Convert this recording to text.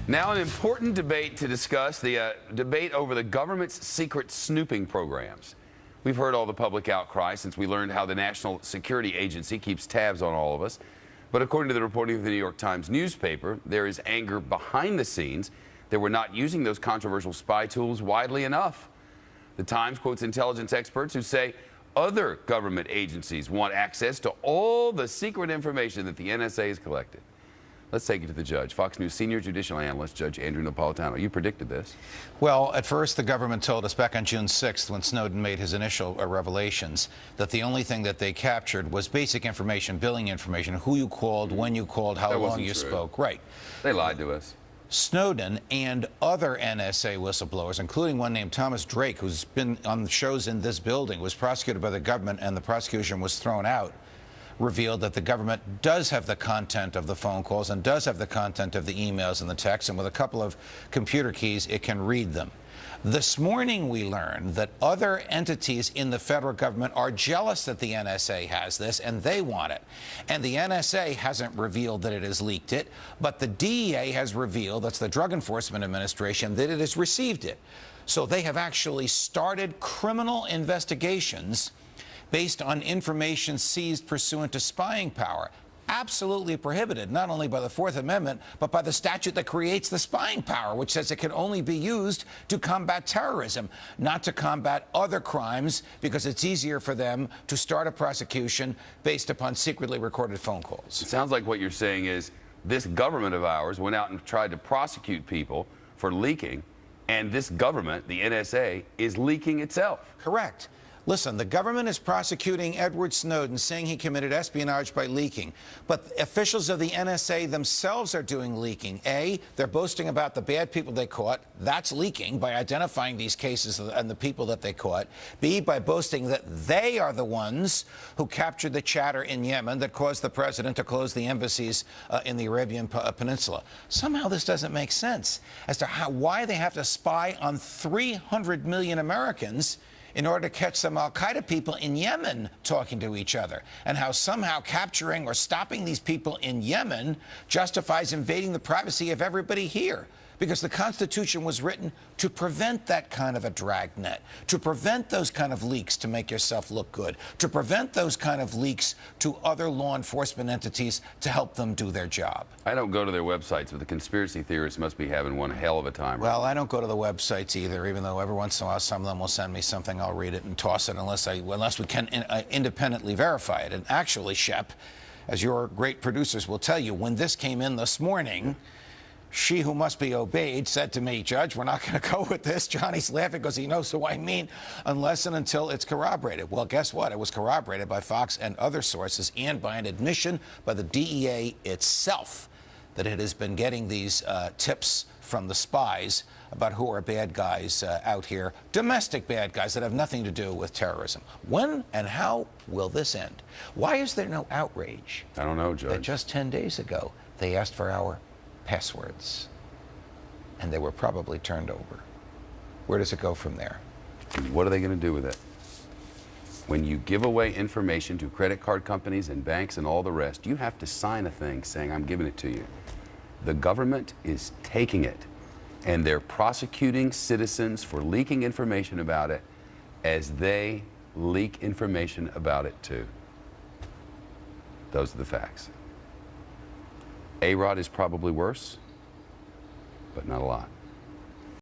Now, an important debate to discuss, the debate over the government's secret snooping programs. We've heard all the public outcry since we learned how the National Security Agency keeps tabs on all of us. But according to the reporting of the New York Times newspaper, there is anger behind the scenes that we're not using those controversial spy tools widely enough. The Times quotes intelligence experts who say other government agencies want access to all the secret information that the NSA has collected. Let's take it to the judge. Fox News senior judicial analyst, Judge Andrew Napolitano. You predicted this. Well, at first, the government told us back on June 6th, when Snowden made his initial revelations, that the only thing that they captured was basic information, billing information, who you called, when you called, how long you spoke. Right. They lied to us. Snowden and other NSA whistleblowers, including one named Thomas Drake, who's been on the shows in this building, was prosecuted by the government, and the prosecution was thrown out, revealed that the government does have the content of the phone calls and does have the content of the emails and the texts, and with a couple of computer keys, it can read them. This morning, we learned that other entities in the federal government are jealous that the NSA has this, and they want it. And the NSA hasn't revealed that it has leaked it, but the DEA has revealed, that's the Drug Enforcement Administration, that it has received it. So they have actually started criminal investigations based on information seized pursuant to spying power. Absolutely prohibited, not only by the Fourth Amendment, but by the statute that creates the spying power, which says it can only be used to combat terrorism, not to combat other crimes, because it's easier for them to start a prosecution based upon secretly recorded phone calls. It sounds like what you're saying is this government of ours went out and tried to prosecute people for leaking, and this government, the NSA, is leaking itself. Correct. Listen, the government is prosecuting Edward Snowden, saying he committed espionage by leaking. But officials of the NSA themselves are doing leaking. A, they're boasting about the bad people they caught. That's leaking by identifying these cases and the people that they caught. B, by boasting that they are the ones who captured the chatter in Yemen that caused the president to close the embassies in the Arabian Peninsula. Somehow this doesn't make sense as to why they have to spy on 300 million Americans in order to catch some al-Qaeda people in Yemen talking to each other, and how somehow capturing or stopping these people in Yemen justifies invading the privacy of everybody here. Because the Constitution was written to prevent that kind of a dragnet, to prevent those kind of leaks to make yourself look good, to prevent those kind of leaks to other law enforcement entities to help them do their job. I don't go to their websites, but the conspiracy theorists must be having one hell of a time. Well, I don't go to the websites either, even though every once in a while some of them will send me something, I'll read it and toss it unless we can independently verify it. And actually, Shep, as your great producers will tell you, when this came in this morning, she who must be obeyed said to me, Judge, we're not going to go with this. Johnny's laughing because he knows who I mean, unless and until it's corroborated. Well, guess what? It was corroborated by Fox and other sources, and by an admission by the DEA itself that it has been getting these tips from the spies about who are bad guys out here, domestic bad guys that have nothing to do with terrorism. When and how will this end? Why is there no outrage? I don't know, Judge. That just 10 days ago, they asked for our passwords, and they were probably turned over. Where does it go from there? What are they going to do with it? When you give away information to credit card companies and banks and all the rest, you have to sign a thing saying, I'm giving it to you. The government is taking it, and they're prosecuting citizens for leaking information about it as they leak information about it too. Those are the facts. A-Rod is probably worse, but not a lot.